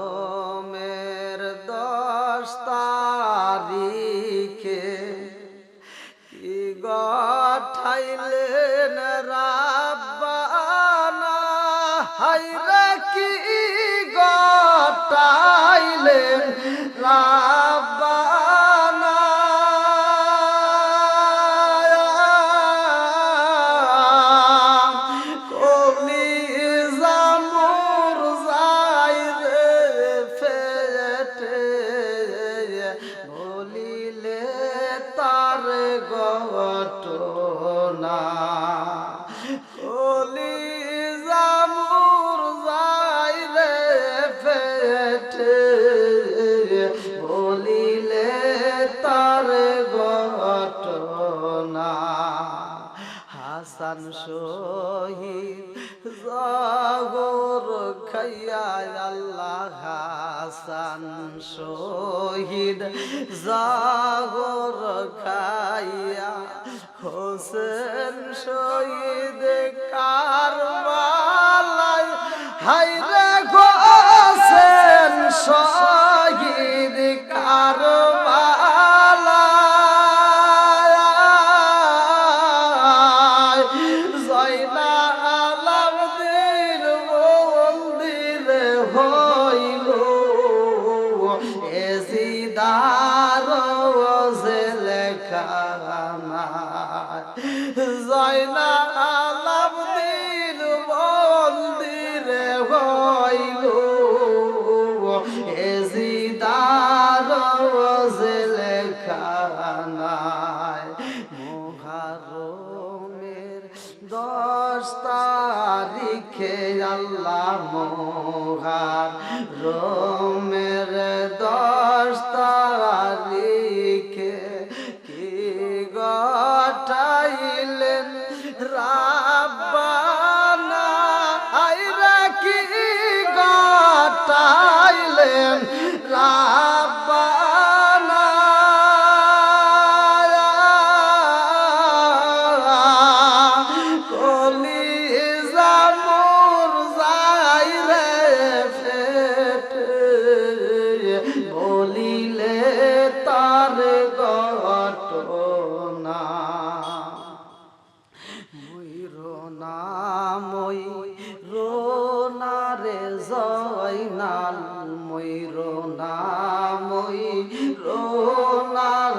মুহররমের 10 তারিখে কি গঠাইলেন রাব্বানা, হায়রে কি গঠাইলেন রাব্বানা। হাসান শহীদ জাগর খাইয়া আল্লাহ, হাসান শহীদ জাগর খাইয়া, হোসেন শহীদ কারবালায়, হায়রে হোসেন শহীদ কারবালায়। জয়নাল আলাউদ্দিন মন্দিরে হইল, এজিদার লেখা নাই। মুহররমের 10 তারিখে আল্লাহ, মুহররমের 10 তারিখে কি গঠাইলেন রাব্বানা, হায়রে কি গঠাইলেন রাব্বানা। কলিজা মোর যায় রে ফেটে, বলিলে তার ঘটনা। ময়ূরনা রে জয়নাল, ময়ূরনা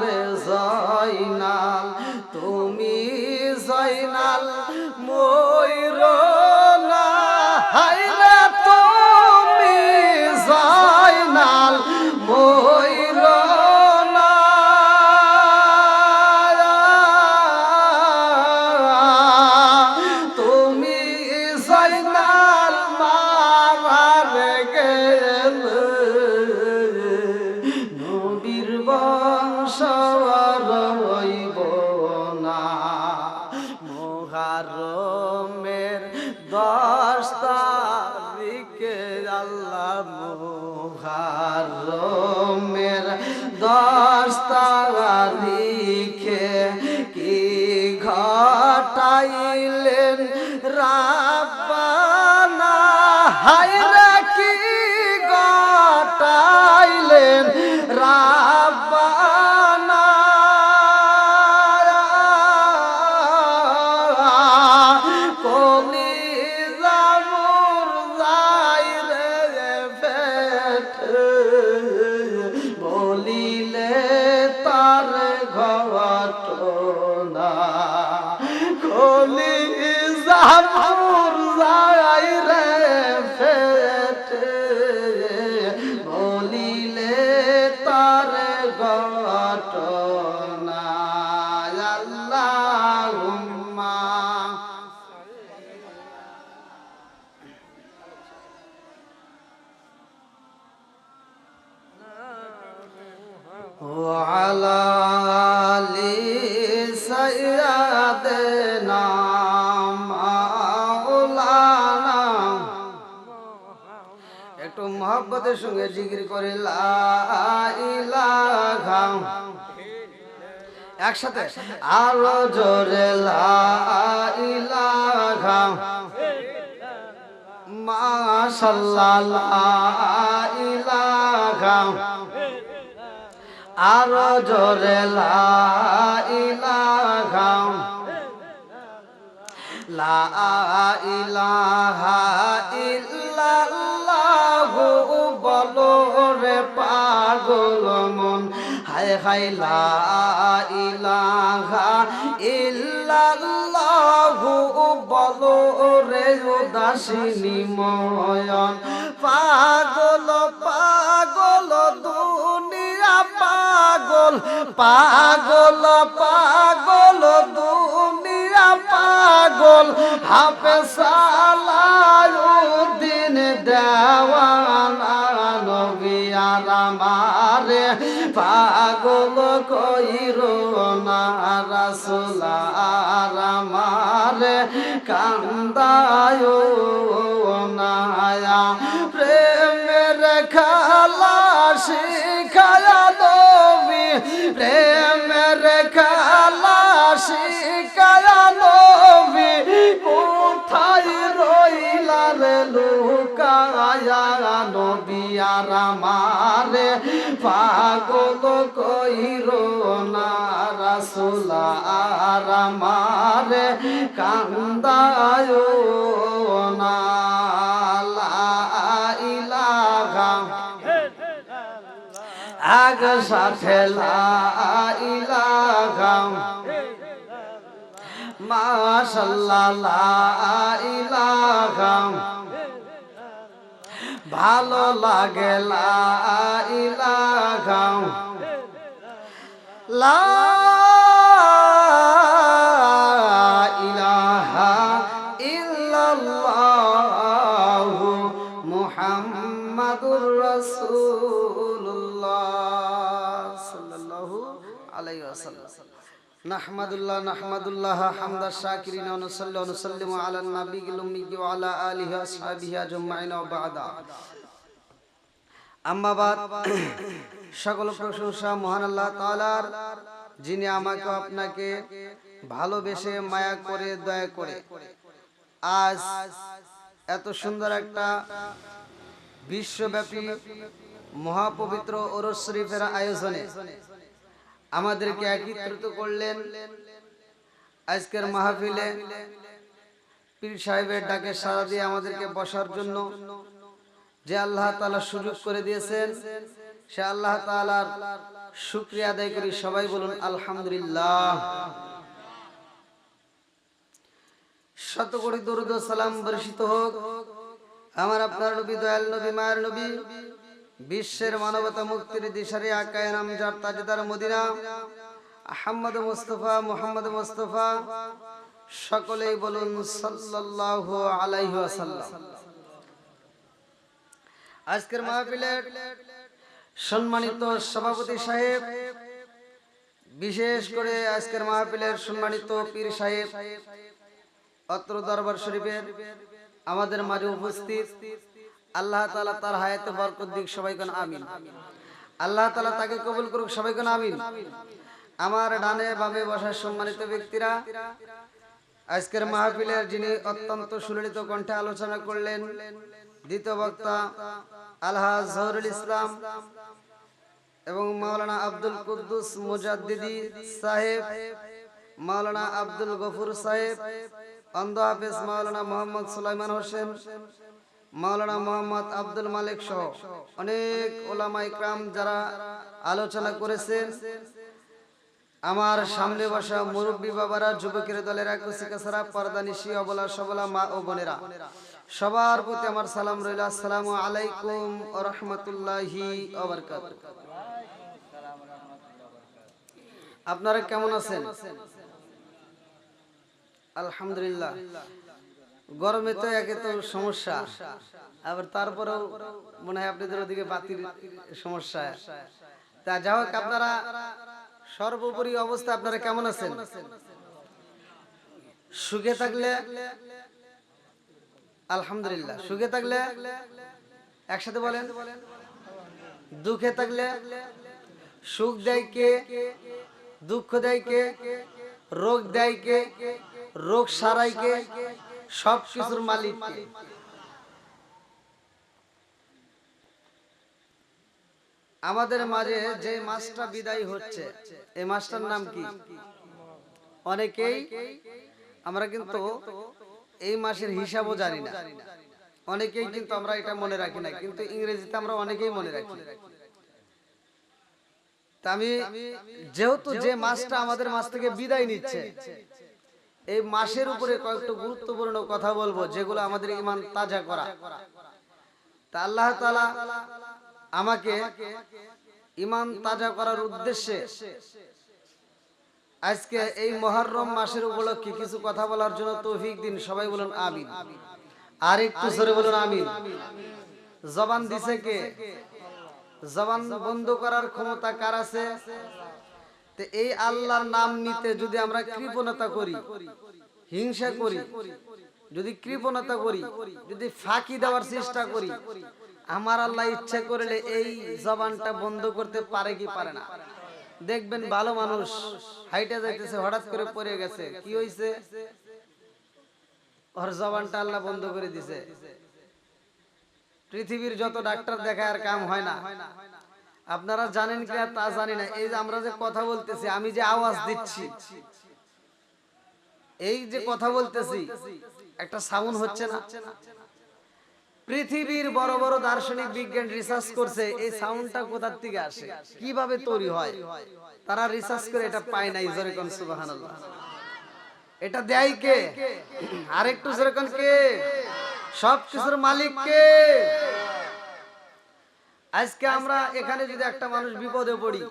রে জয়নাল, তুমি জয়নাল ময়ূরনা, হায়রে তুমি জয়নাল ময়ূরনা। মুহররমের 10 তারিখে আল্লাহ, মুহররমের 10 তারিখে কি ঘটাইলেন রাব্বানা, হায়রে কি ঘটাইলেন রাব্বানা। বলিলে তার ঘটনা, কলিজা মোর যায় রে ফেটে, বলিলে তার ঘটনা। আল্লাহুম্মা وعلى آل سيدنا مولانا। একটু মহব্বতের সঙ্গে জিকির করে লা ইলাহা, একসাথে আরো জোরে লা ইলাহা মাশাআল্লাহ লা ইলাহা আরো জোরে লা ইলাহা লা ইলাহা ইল্লাল্লাহু বলো রে পাগল মন হায় হায় লা ইলাহা ইল্লাল্লাহু বলো রে উদাসিনী ময়ন পাগল পাগল দুনিয়া পাগল পাগল পাগল দুনিয়া পাগল হাফেজ সালাউদ্দিন দেওয়ানা নবী আর আমারে পাগল কইরো না রাসূল আর আমারে কান্দায়ো না প্রেমের খেলা শিখায়া নবী প্রেমের খেলা শিখায়া নবী কোথায় রইলা রে লুকায়া নবী আর আমারে পাগল কইরো না রাসূল আর আমারে কান্দায়ো না লা ইলাহা আগ সাথে লা ইলাহা মাশাআল্লাহ লা ইলাহা ভালো লাগে লা ইলাহা লা ইলাহা ইল্লাল্লাহু মুহাম্মাদুর রাসূলুল্লাহ সাল্লাল্লাহু আলাইহি ওয়াসাল্লাম নাহমাদুল্লাহ হামদাশ শাকিরিন ওয়া নুসাল্লি ওয়া নুসাল্লিমু আলান নাবিয়্যিল উম্মি ওয়া আলা আলিহি ওয়া আসহাবিহি আজমাইন ওয়া বা'দা আম্মা বাদ সকল প্রশংসা মহান আল্লাহ তাআলার যিনি আমাকে আপনাকে ভালোবেসে মায়া করে দয়া করে আজ এত সুন্দর একটা বিশ্বব্যাপী মহাপবিত্র ওরস শরীফের আয়োজনে আমাদেরকে একত্রিত করলেন। আজকের মাহফিলে পীর সাহেবের ডাকে সাড়া দিয়ে আমাদেরকে বসার জন্য যে আল্লাহ তাআলা সুযোগ করে দিয়েছেন সে আল্লাহ তাআলার শুকরিয়া আদায় করি। সবাই বলুন আলহামদুলিল্লাহ। শত কোটি দরুদ ও সালাম বর্ষিত হোক আমার আপনার নবী দয়াল নবী মায়ের নবী বিশ্বের মানবতা মুক্তির দিশারি আকায়ে নামজার তাজদার মদিনা আহমদ মুস্তাফা সকলেই বলুন সাল্লাল্লাহু আলাইহি ওয়াসাল্লাম। আজকের মাহফিলের সম্মানিত সভাপতি সাহেব, বিশেষ করে আজকের মাহফিলের সম্মানিত পীর সাহেব অত্র দরবার শরীফের আমাদের মাঝে উপস্থিত, আল্লাহ তাআলা তার হায়াতে বরকত দিক, সবাই কোন আমিন। আল্লাহ তাআলা তাকে কবুল করুক, সবাই কোন আমিন। আমার ডানে বামে বসা সম্মানিত ব্যক্তিরা, আজকের মাহফিলের যিনি অত্যন্ত সুললিত কণ্ঠে আলোচনা করলেন, দ্বিতীয় বক্তা আলহাজ জহুরুল ইসলাম এবং মাওলানা আব্দুল কুদ্দুস মুজাদ্দিদি সাহেব, মাওলানা আব্দুল গফুর সাহেব, অন্ধ হাফেজ মাওলানা মোহাম্মদ সুলাইমান হোসেন, মাওলানা মোহাম্মদ আব্দুল মালিক সহ অনেক ওলামা ইকরাম যারা আলোচনা করেছেন, আমার সামনে বসা মুরব্বী বাবারা, যুবকের দলের একসিকাছাড়া পর্দানিশি অবলা সবলা মা ও বোনেরা, সবার প্রতি আমার সালাম রইল। আসসালামু আলাইকুম ওয়া রাহমাতুল্লাহি ওয়া বারাকাতুহু। আপনারা কেমন আছেন? আলহামদুলিল্লাহ। গরমে তো একে তো সমস্যা, আবার তারপরেও মনে হয় আপনাদের ওদিকে বাতির সমস্যা। তা যা হোক, আপনারা সর্বোপরি অবস্থা আপনারা কেমন আছেন? সুখে থাকলে আলহামদুলিল্লাহ, সুখে থাকলে একসাথে বলেন, দুঃখে থাকলে সুখ দেয় কে, দুঃখ দেয় কে, রোগ দেয় কে, রোগ সারাই কে, সব কিছুর মালিক কে? আমাদের মাঝে যে মাসটা বিদায় হচ্ছে এই মাসটার নাম কি? অনেকেই আমরা কিন্তু এই মাসের হিসাবও জানি না, অনেকেই কিন্তু আমরা এটা মনে রাখি না, কিন্তু ইংরেজিতে আমরা অনেকেই মনে রাখি। তা আমি যেহেতু যে মাসটা আমাদের মাস থেকে বিদায় নিচ্ছে এই মাসের উপরে কয়েকটা গুরুত্বপূর্ণ কথা বলবো যেগুলো আমাদের ঈমান তাজা করা। তা আল্লাহ তাআলা আমাকে ঈমান তাজা করার উদ্দেশ্যে আজকে এই মুহররম মাসের উপলক্ষে কিছু কথা বলার জন্য তৌফিক দিন। সবাই বলুন আমিন। আর একটু জোরে বলুন আমিন। জবান দিছে কে? জবান বন্ধ করার ক্ষমতা কার আছে? তো এই আল্লাহর নাম নিতে যদি আমরা কৃপণতা করি, হিংসা করি, যদি কৃপণতা করি, যদি ফাঁকি দেওয়ার চেষ্টা করি, আমার আল্লাহ ইচ্ছা করলে এই জবানটা বন্ধ করতে পারে কি পারে না? দেখবেন ভালো মানুষ হাইটা যাইতেছে, হঠাৎ করে পড়ে গেছে, কি হইছে? ওর জবানটা আল্লাহ বন্ধ করে দিছে। পৃথিবীর যত ডাক্তার দেখায় আর কাম হয় না। আপনারা জানেন কি তা জানি না, এই যে আমরা যে কথা বলতেছি, আমি যে আওয়াজ দিচ্ছি, এই যে কথা বলতেছি একটা সাউন্ড হচ্ছে না? পৃথিবীর বড় বড় দার্শনিক বিজ্ঞান রিসার্চ করছে এই সাউন্ডটা কোথা থেকে আসে, কিভাবে তৈরি হয়, তারা রিসার্চ করে এটা পায় নাই। জোরে কোন সুবহানাল্লাহ। এটা দেয় কে? আরেকটু জোরে কোন কে? সবকিছুর মালিক কে? আজকে আমরা এখানে যদি একটা মানুষ বিপদে পড়ি,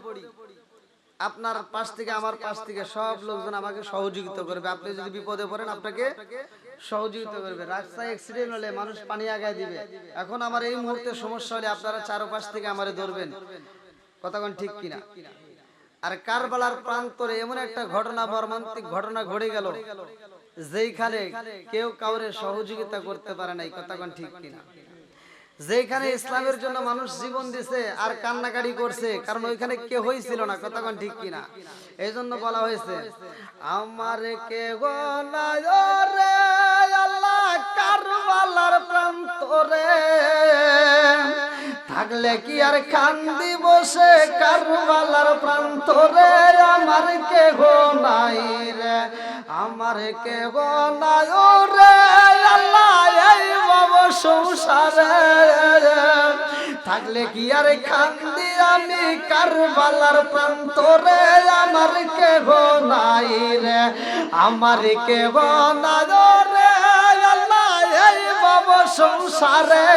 আপনার পাশ থেকে আমার পাশ থেকে সব লোকজন আমাকে সহযোগিতা করবে। আপনি যদি বিপদে পড়েন আপনাকে সহযোগিতা করবে। রাস্তায় অ্যাক্সিডেন্ট হলে মানুষ পানি আগায় দিবে। এখন আমার এই মুহূর্তে সমস্যা হলে আপনারা চারপাশ থেকে আমারে ধরবেন। কথা কোন ঠিক কিনা? আর কারবালার প্রান্তরে এমন একটা ঘটনা, মর্মান্তিক ঘটনা ঘটে গেল যেখানে কেউ কাউরে সহযোগিতা করতে পারে নাই। কথা কোন ঠিক কিনা? যেখানে ইসলামের জন্য মানুষ জীবন দিছে আর কান্নাকাটি করছে, কারণ ওইখানে কেউ হইছিল না। কথা কোন ঠিক কিনা? এই জন্য বলা হয়েছে আমার কে গো নাই রে আল্লাহ কারবালার প্রান্তরে, থাকলে কি আর কান্দি বসে কারবালার প্রান্তরে। আমার কে গো নাই রে, আমার কে গো নাই রে আল্লাহ এই বাবা সংসারে, থাকলে কি আর কান্দি আমি কারবালার প্রান্তরে। আমার কে গো নাই রে, আমার কে গো নাই রে আল্লাহ এই বাবা সংসারে,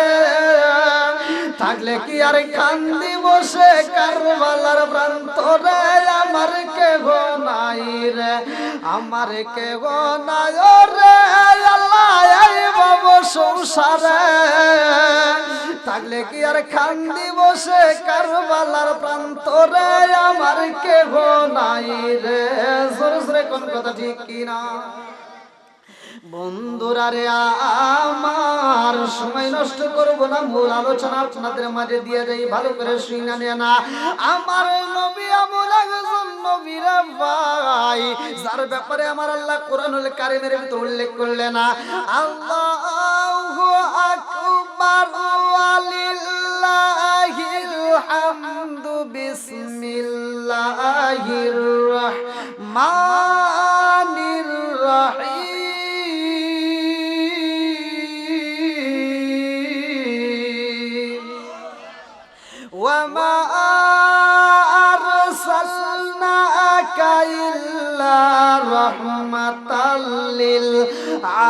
থাকলে কি আর কান্দি বসে কারবালার প্রান্তরে। আমার কে গো নাই রে, আমার কে গো নাই রে আল্লাহ এই বাবা সংসারে, থাকলে কি আর কান্দি বসে কারবালার প্রান্তরে। আমার কে গো নাই রে। জোরে জোরে কোন কথা ঠিক কিনা? বন্ধুরা রে আমার সময় নষ্ট করব না, মূল আলোচনা আপনাদের মাঝে দিয়ে যাই, ভালো করে শুনে নেন না। আমার নবী এমন একজন নবী রে ভাই, যার ব্যাপারে আমার আল্লাহ কোরআনুল কারীমের ভিতর উল্লেখ করলেন আল্লাহু আকবার ওয়ালিল্লাহিল হামদু বিসমিল্লাহির রহমানির রহিম। وما أرسلناك إلا رحمة للعالمين।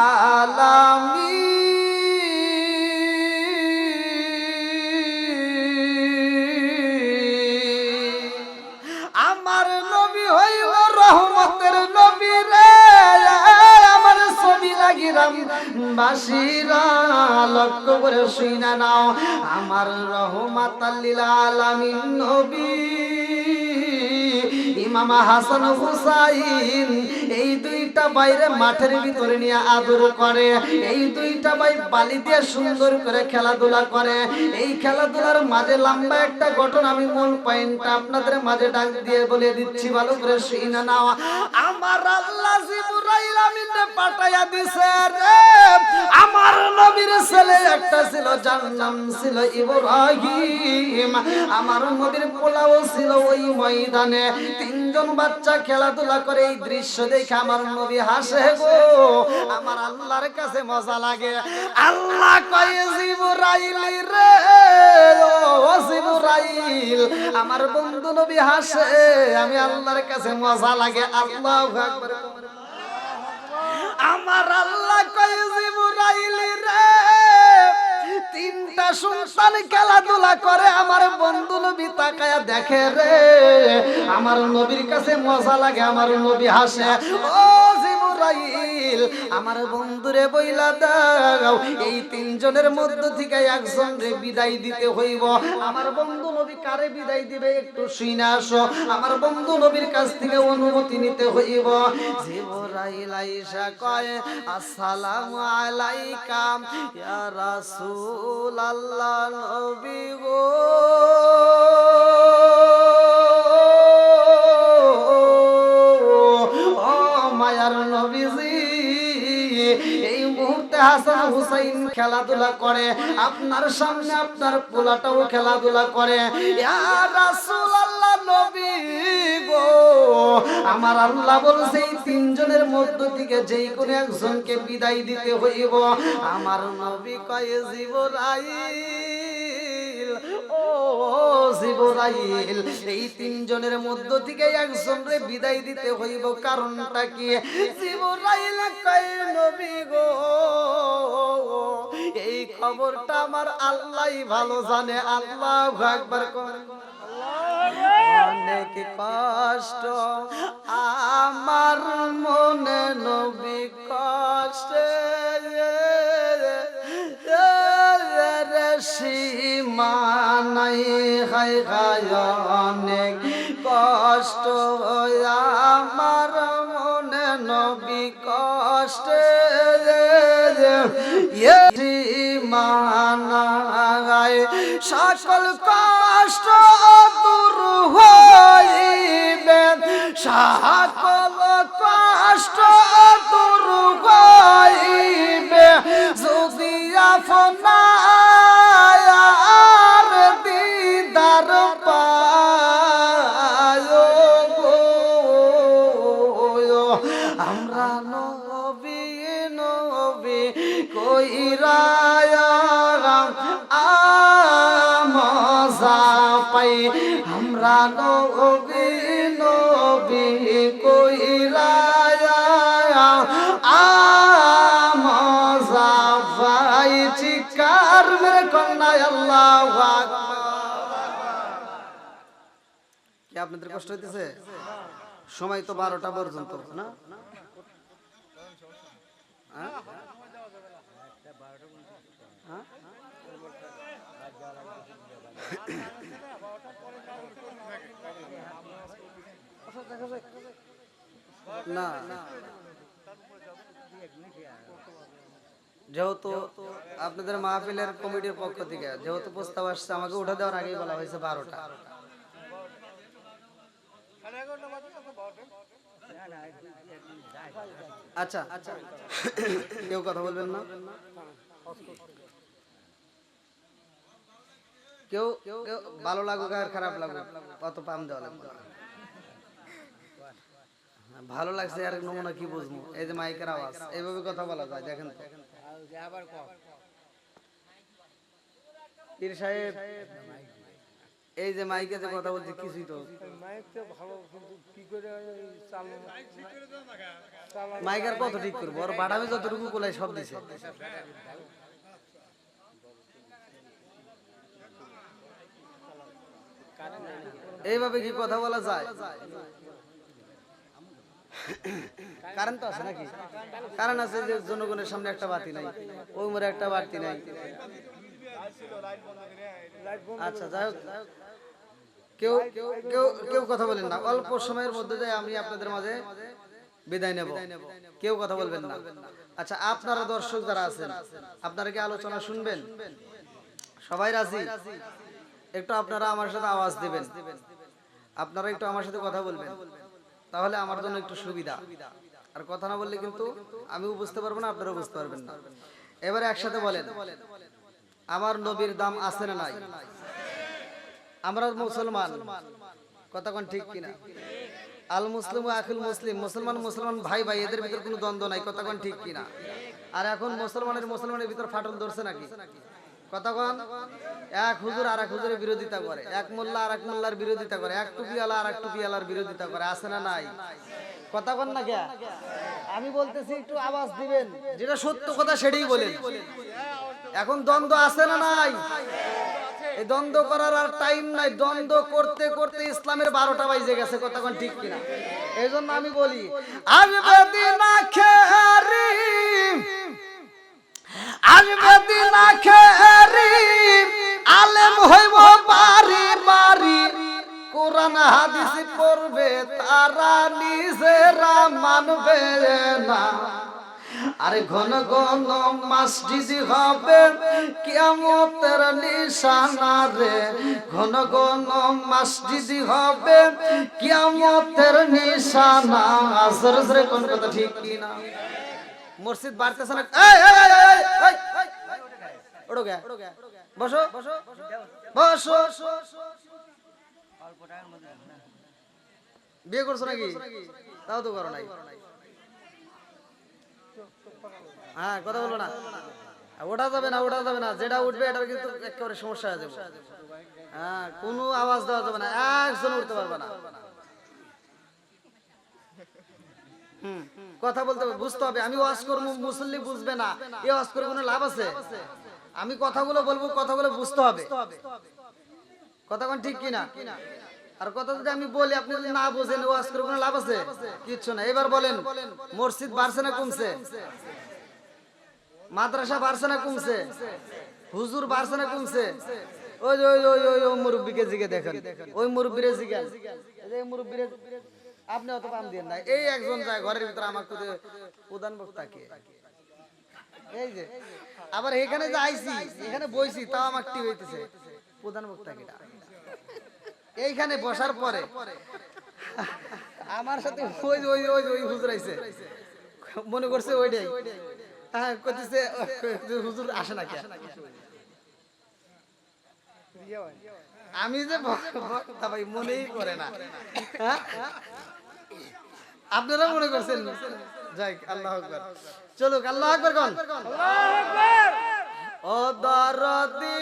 আমার নবী হইব রহমতের নবী রে, আমার ছবি লাগিরাম বাসিরা লক্ষ্য করে শুইনা নাও। আমার রহমাতাল লিল আলামিন নবী ইমাম হাসান হুসাইন এই দুই দুইটা বাইরে মাঠের ভিতরে নিয়ে আদর করে। এই দুইটা ভাই বালি দিয়ে সুন্দর করে খেলাধুলা করে। এই খেলাধুলার মাঝে লম্বা একটা ঘটনা, আমি মূল পয়েন্টটা আপনাদের মাঝে ডাক দিয়ে বলে দিচ্ছি, ভালো করে শুনে নাও। আমার আল্লাহ জিবরাইল আমিনকে পাঠাইয়া দিছে রে। আমার নবীর ছেলে একটা ছিল, যার নাম ছিল ইব্রাহিম। আমার নবীর পোলাও ছিল ওই ময়দানে। তিনজন বাচ্চা খেলাধুলা করে। এই দৃশ্য দেখে আমার নবী হাসে গো। আমার আল্লাহর কাছে মজা লাগে। আল্লাহ কয় জিবরাইল রে, ও জিবরাইল, আমার বন্ধু নবী হাসে, আমি আল্লাহর কাছে মজা লাগে। আল্লাহু আকবার। আমার আল্লাহ কয় জিবরাইল রে, তিনটা সন্তান খেলাধুলা করে, আমার বন্ধু নবী তাকায়া দেখে রে, আমার নবীর কাছে মজা লাগে, আমার নবী হাসে। ও জিবরাইল, আমার বন্ধুরে বইলা দাও, এই তিনজনের মধ্য থেকে একজন রে বিদায় দিতে হইব। আমার বন্ধু নবী কারে বিদায় দিবে একটু শুনে আসো। আমার বন্ধু নবীর কাছ থেকে অনুমতি নিতে হইব। জিবরাইল আইসা কয়, আসসালামু আলাইকা ইয়া রাসূলুল্লাহ, নবী গো। ও মায়ার নবীজি, এই মুহূর্তে হাসান হুসাইন খেলাধুলা করে, আপনার সামনে আপনার পোলাটাও খেলাধুলা করে। ইয়া রাসূলুল্লাহ, নবী গো, আমার আল্লাহ বলছে এই তিনজনের মধ্য থেকে যেই কোন একজনকে বিদায় দিতে হইব। আমার নবী কয়, জিবরাইল, ও জিবরাইল, এই তিনজনের মধ্য থেকে একজনকে বিদায় দিতে হইব, কারণটা কি? জিবরাইল কয়, নবী গো, এই খবরটা আমার আল্লাহই ভালো জানে। আল্লাহু আকবার। অনেক কষ্ট আমার মনে নবী কষ্টে সীমা নাই, হায় হায় অনেক কষ্ট আমার মনে নবী কষ্টে সীমা নাই, সকল কষ্ট দূর হইবে, সকল কষ্ট দূর হইবে, যদি আপনার দিদার পায় গো। আমরা নবী নবী কইরা মজা পাই, আমরা নবী নবী কইরা মজা পাই। চিৎকার মেরে কন্যা আল্লাহু আকবার। কি আপনাদের কষ্ট হইতেছে? সময় তো 12টা পর্যন্ত না? না, যেহেতু আপনাদের মাহফিলের কমিটির পক্ষ থেকে যেহেতু প্রস্তাব আসছে, আমাকে উঠে দেওয়ার আগেই বলা হয়েছে 12টা। আচ্ছা, কেউ কথা বলবেন না? কেউ ভালো লাগুক আর খারাপ লাগুক, কত পাম দেওয়া লাগবে। ভালো লাগছে আর নমুনা কি বুঝবো? এই যে মাইকের আওয়াজ, এইভাবে কথা বলা যায়। দেখেন পীর সাহেব, এই যে মাইকে যে কথা বলছে, কিছুই তো মাইকের কত ঠিক করবো? আর বাড়াবে যতটুকু কোলাই সব দিছে। এইভাবে কি কথা বলা যায়? কারণ তো আছে নাকি? কারণ আছে যে জনগণের সামনে একটা বাতি নাই, ওই মোড়ে একটা বাতি নাই। আচ্ছা, যাই হোক, কেউ কেউ কেউ কথা বলেন না। অল্প সময়ের মধ্যে আমি আপনাদের মাঝে বিদায় নেব, কেউ কথা বলবেন না। আচ্ছা, আপনারা দর্শক যারা আছেন, আপনারা কি আলোচনা শুনবেন? সবাই রাজি? একটু আপনারা আমার সাথে আওয়াজ দিবেন, আপনারা একটু আমার সাথে কথা বলবেন, তাহলে আমার জন্য একটু সুবিধা। আর কথা না বললে কিন্তু আমিও বুঝতে পারবো না, আপনারাও বুঝতে পারবেন না। এবারে একসাথে বলেন, আমার নবীর দাম আছে না নাই? আমরা মুসলমান, কথা কোন ঠিক কিনা? আল মুসলিম আখিল মুসলিম, মুসলমান মুসলমান ভাই ভাই, এদের ভিতর কোনো দ্বন্দ্ব নাই, কথা কোন ঠিক কিনা? আর এখন মুসলমানের ভিতর ফাটল ধরছে নাকি? কথা কোন? এক হুজুর আর এক হুজুরের বিরোধিতা করে, এক মোল্লা আর এক মোল্লার বিরোধিতা করে, এক টুপিওয়ালা আর এক টুপিওয়ালার বিরোধিতা করে, আছে না নাই? কথা কোন না কে? আমি বলতেছি একটু আওয়াজ দিবেন, যেটা সত্য কথা সেটাই বলেন। এখন দ্বন্দ্ব আছে না নাই? এই দ্বন্দ্ব করার আর টাইম নাই, দ্বন্দ্ব করতে করতে ইসলামের 12টা বাজে গেছে, কথা কোন ঠিক কিনা? এই জন্য আমি বলি, আসবে দিন আখেরি, আসবে দিন আখেরি, আলেম হইব বাড়ি বাড়ি, কোরআন হাদিস পড়বে তারা নিজেরা মানবে না। আরে ঘন ঘন মসজিদ হবে কিয়ামতের নিশানা রে, ঘন ঘন মসজিদ হবে কিয়ামতের নিশানা। জোরে জোরে কোন কথা ঠিক কি না? মসজিদ বাড়তেছে না? এই এই এই এই ওঠো গে, বসো বসো। বিয়ে করছো নাকি? তাও তো করো নাই। হ্যাঁ, কথা বলবো না, ওঠা যাবে না, ওঠা যাবে না, যেটা উঠবে এটা কিন্তু একেবারে সমস্যা হয়ে যাবে। হ্যাঁ, কোনো আওয়াজ দেওয়া যাবে না, একজন উঠতে পারবে না। কথা বলতে হবে, বুঝতে হবে। আমি ওয়াজ করবো, মুসল্লি বুঝবে না, এই ওয়াজ করে কোনো লাভ আছে? আমি কথাগুলো বলবো, কথাগুলো বুঝতে হবে, কথা কোন ঠিক কিনা? আর কথা যদি আমি বলি আপনি যদি না বোঝেন, ওয়াজ করে কোনো লাভ আছে? কিচ্ছু না। এবার বলেন, মসজিদ বাড়ছে না কমছে? মাদ্রাসা বাড়ছে না কমছে? হুজুর বাড়ছে না কমছে? ওই ওই ওই ওই ওই মুরব্বীকে জিগে দেখেন, ওই মুরব্বীরে জিগেন, এই মুরব্বীরে আপনি অত পাম দিয়েন না। এই একজন যায় ঘরের ভিতরে, আমার তো প্রধান বক্তা কে? এই যে আবার এখানে যে আইছি, এখানে বইছি, তাও আমার টি হইতেছে, প্রধান বক্তা কেটা? এইখানে বসার পরে আমার সাথে ওই ওই ওই ওই হুজুর আইছে, মনে করছে ওইটাই। হ্যাঁ, কইতেছে হুজুর আসে না কেন? আমি যে বক্তা ভাই মনেই করে না। আপনারা মনে করছেন? যাই, আল্লাহু আকবার। চলুক, আল্লাহু আকবার কোন? আল্লাহু আকবার। ও দরদি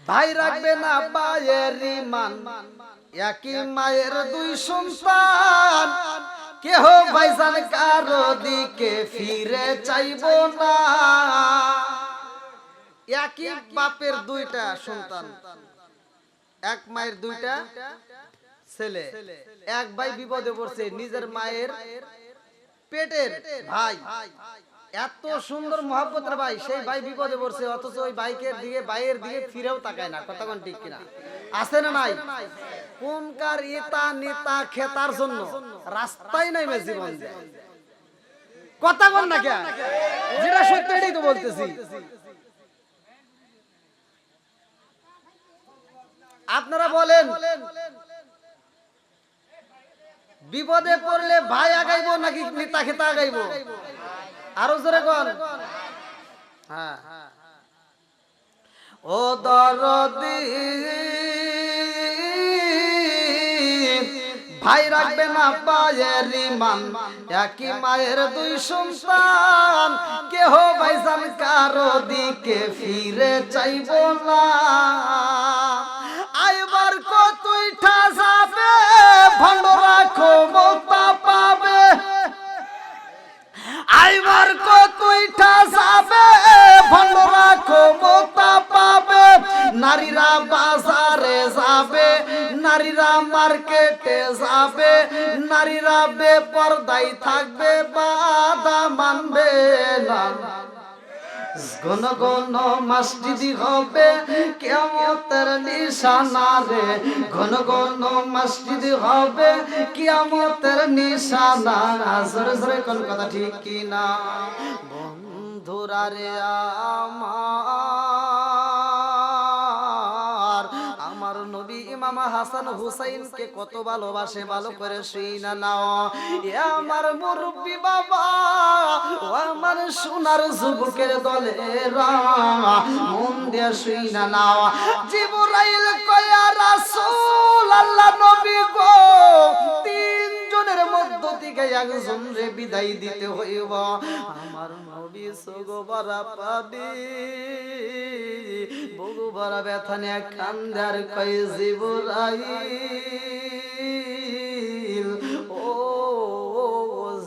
ভাই রাখবে না ভাইয়ের ঈমান, একই মায়ের দুই সন্তান, কেহ ভাইজান কারো দিকে ফিরে চাইবো না। একই বাপের দুইটা সন্তান, এক মায়ের দুইটা ছেলে, এক ভাই বিপদে পড়ছে, নিজের মায়ের পেটের ভাই, এত সুন্দর মহব্বতের ভাই, সেই ভাই বিপদে পড়ছে, অথচ ওই ভাইয়ের দিকে ফিরেও তাকায় না, কথা কোন ঠিক কিনা? আছে না নাই? কোনকার ইতা নিতা খেতার জন্য রাস্তায় নাই জীবন যায়, কথা কোন না কেন? যেটা সত্য এটাই তো বলতেছি। আপনারা বলেন, বিপদে পড়লে ভাই আগাইবো নাকি নেতা খেতা আগাইবো? আরো জোরে কোন? হ্যাঁ, ও দরদি ভাই রাখবে না ভাইয়ের ঈমান, একই মায়ের দুই সন্তান, কেহ ভাইজান কারো দিকে ফিরে চাইবো না। আইবার কতই ঠাসাবে, ভণ্ডরা ক্ষমতা পাবে, আইবার কতই ঠাসাবে, ভণ্ডরা ক্ষমতা পাবে। নারীরা বাজারে যাবে, নারীরা মার্কেটে যাবে, নারীরা বেপরদাই থাকবে, বাধা মানবে না। ঘন ঘন মসজিদ হবে কিয়ামতের নিশানা রে, ঘন ঘন মসজিদ হবে কিয়ামতের নিশানা। জোরে জোরে কোন কথা ঠিক কি না? বন্ধুরা রে আমার নবী ইমাম হাসান হুসাইনকে কত ভালোবাসে, ভালো করে শুইনা নাও। এ আমার মুরব্বি বাবা, ও আমার সোনার যুবকের দলেরা, মন দিয়ে শুইনা নাও। জিবরাইল কয়া রাসূল আল্লাহ নবী গো, তিনজনের মধ্য থেকে একজন রে বিদায় দিতে হইব। আমার নবী সোগো ভরা পানি, বুকু ভরা ব্যথা নিয়ে কান্দার কয় জিবরাইল, ও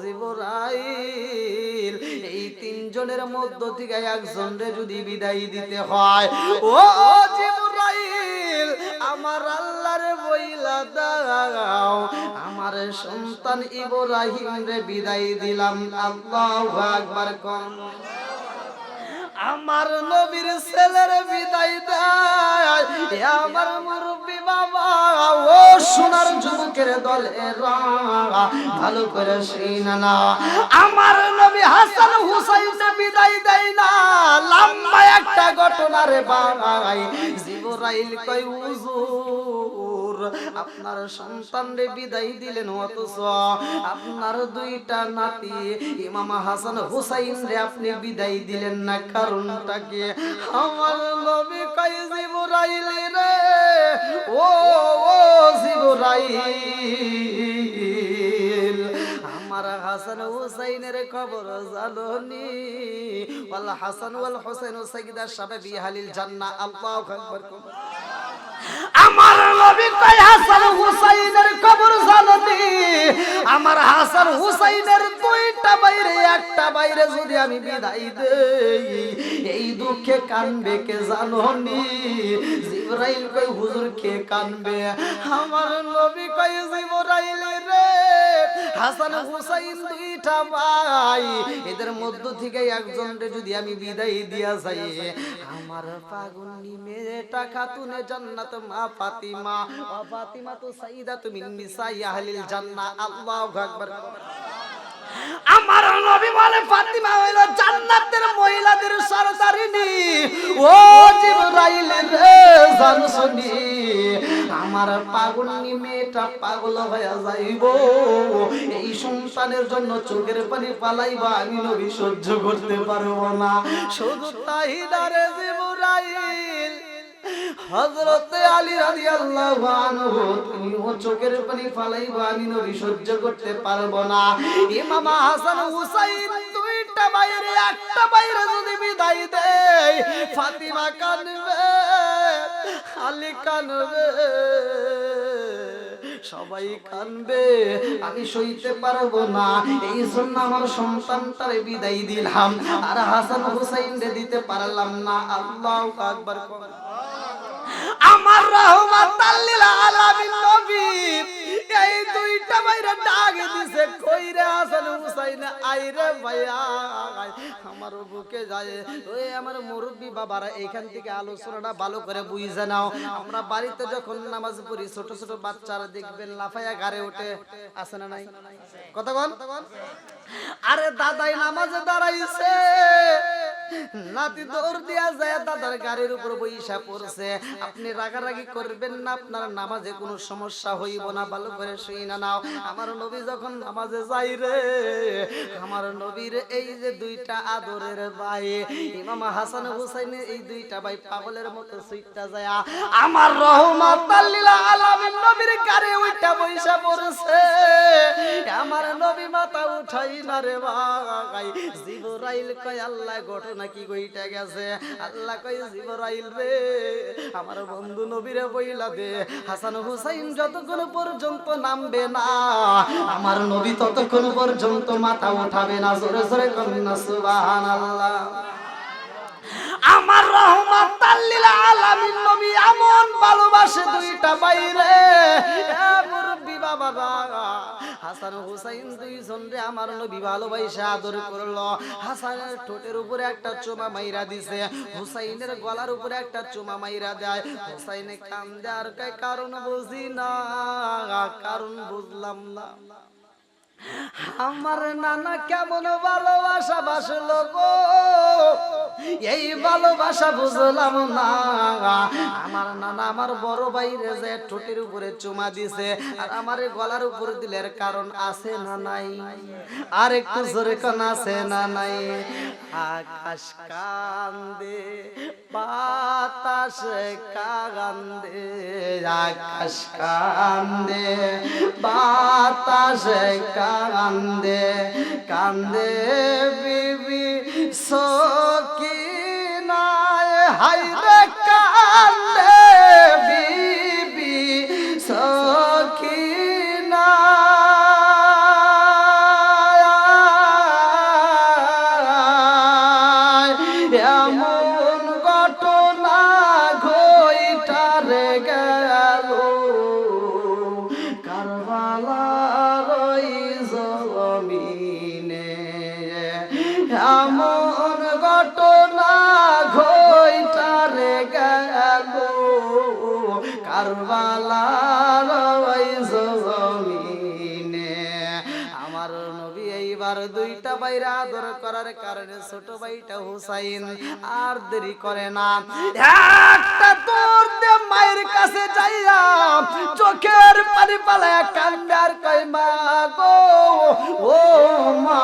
জিবরাইল, এই তিনজনের মধ্য থেকে একজন রে যদি বিদায় দিতে হয়, ও জিবরাইল আমার আল্লাহর বইলা দাও, আমার সন্তান ইব্রাহিম রে বিদায় দিলাম। আল্লাহু আকবার কোন। আমার নবীর ছেলের বিদায় দেয়, আমার মুরব্বি বাবা, ও সোনার যুবকের দলেরা, ভালো করে শুনা না। আমার নবী হাসান হুসাইনকে বিদায় দেয় না, লম্বা একটা ঘটনা রে ভাই। জিবরাইল কয় হুজুর আপনার সন্তান রে বিদায় দিলেন, অথচ আপনার দুইটা নাতি ইমাম হাসান হুসাইন রে আপনি বিদায় দিলেন না, কারণটা কি? আমার নবী কয় জিবরাইল রে, ও জিবরাইল, আমার হাসান হুসাইনের খবর জানোনি? ওয়াল হাসান ওয়াল হুসাইন সাইয়্যিদা শাবাবি আহলিল জান্নাহ। আল্লাহু আকবার। আমার নবী কয় হাসান হুসাইনের খবর জানোনি? আমার হাসান হুসাইনের দুইটা বাইরে একটা বাইরে যদি আমি বিদায় দেই, এই দুঃখে কানবে কে জানোনি? জিবরাইল কয় হুজুর কে কানবে? আমার নবী কয় জিবরাইল রে, হাসান হুসাইন দুইটা ভাই, এদের মধ্য থেকে একজনকে যদি আমি বিদায় দিয়া যাই, আমার পাগলি মেয়েটা খাতুনে জান্নাত মা ফাতিমা, ও ফাতিমা তো সাইয়্যিদাতু মিন নিসাই আহলিল জান্নাহ। আল্লাহু আকবার। আমার নবী বলে ফাতিমা হইল জান্নাতের মহিলাদের সরদারিনী। ও জিবরাইল রে জানছনি, আমার পাগলনি মেয়েটা পাগল হয়ে যাইব, এই সন্তানের জন্য চোখের পানি পালাইবা, আমি নবী সহ্য করতে পারবো না। শুধু তাই না রে জিবরাইল, হযরতে আলী রাদিয়াল্লাহু আনহু তুমিও চোখের পানি ফালাইবা, আমি নবী সহ্য করতে পারবো না। ইমাম হাসান হুসাইন দুইটা বাইরে একটা বাইরে যদি বিদায় দেয়, ফাতিমা কাঁদবে, আলী কাঁদবে, সবাই কাঁদবে, আমি সইতে পারবো না। এই জন্য আমার সন্তানটারে বিদায় দিলাম, আর হাসান হুসাইন রে দিতে পারলাম না। আল্লাহু আকবার। আমার রাহমাতাল লিল আলামিন নবী এই দুইটা বাইরে ডাক দিছে, কইরে হাসান হুসাইন আইরে ভাইয়া, আমার বুকে যায়। ওই আমার মুরব্বি বাবারা এখান থেকে আলোচনাটা ভালো করে বুঝে নাও। আমরা বাড়িতে যখন নামাজ পড়ি, ছোট ছোট বাচ্চারা দেখবেন লাফায়া গারে ওঠে, আছে না নাই? কথা বল। আরে দাদাই নামাজে দাঁড়াইছে, নাতি দৌড় দিয়া যায় দাদার গাড়ির উপর বইসা পড়ছে। আপনি রাগারাগি করবেন না, আপনার নামাজে কোনো সমস্যা হইব না, ভালো করে শুইনা নাও। আমার নবী যখন নামাজে যাই রে, আমার নবীর এই যে দুইটা আদরের ভাই ইমাম হাসান হুসাইন, এই দুইটা ভাই পাগলের মতো সুইটটা যায় আমার রাহমাতাল লিল আলামিন নবীর গাড়ি উইটা বইসা পড়ছে। আমার নবী মাথা উঠাই না রে ভাই। জিবরাইল কয় আল্লাহ ঘটনা কি কইটা গেছে? আল্লাহ কয় জিবরাইল রে, আমার বন্ধু নবীরে বইলা দে, হাসান হুসাইন যতক্ষণ পর্যন্ত নামবে না, আমার নবী ততক্ষণ পর্যন্ত মাথা উঠাবে না। জোরে জোরে কন্যা সুবহানাল্লাহ। আমার রহমাতাল লিল আলামিন নবী এমন ভালোবাসে দুইটা বাইরে মুরব্বি বাবারা হাসান হুসাইন দুইজন রে আমার নবী ভালোবাসা আদর করলো হাসানের ঠোঁটের উপরে একটা চুমা মাইরা দিছে হুসাইনের গলার উপরে একটা চুমা মাইরা দেয় হুসাইনে কান্দে আর কয় কারণ বুঝি না কারণ বুঝলাম না আমার নানা কেমন ভালোবাসা বাসলো গো এই ভালোবাসা বুঝলাম না আমার নানা আমার বড় ভাইরে যে ঠোঁটের উপরে চুমা দিছে আর আমার গলার উপর দিলের কারণ আছে না নাই আর একটু জোরে কোন আছে না নাই আকাশ কান্দে বাতাস কান্দে আকাশ কান্দে বাতাস কান্দে কান্দে বিবি সকিনায় হায়রে কান্দে বিবি সকিনা এমন ঘটনা ঘইটারে গেল কারবালার ওই জমিনে এমন ঘটনা ঘইটারে গেল কারবালার ওই জমিনে আমার নবী এইবার দুইটা ভাইরা আদর করার কারণে ছোট ভাইটা হুসাইন আর দেরি করে না একটা দৌড় দিয়ে মায়ের কাছে যাইয়া চোখের পানি পালায়া কান্দে আর কয় মা গো ও মা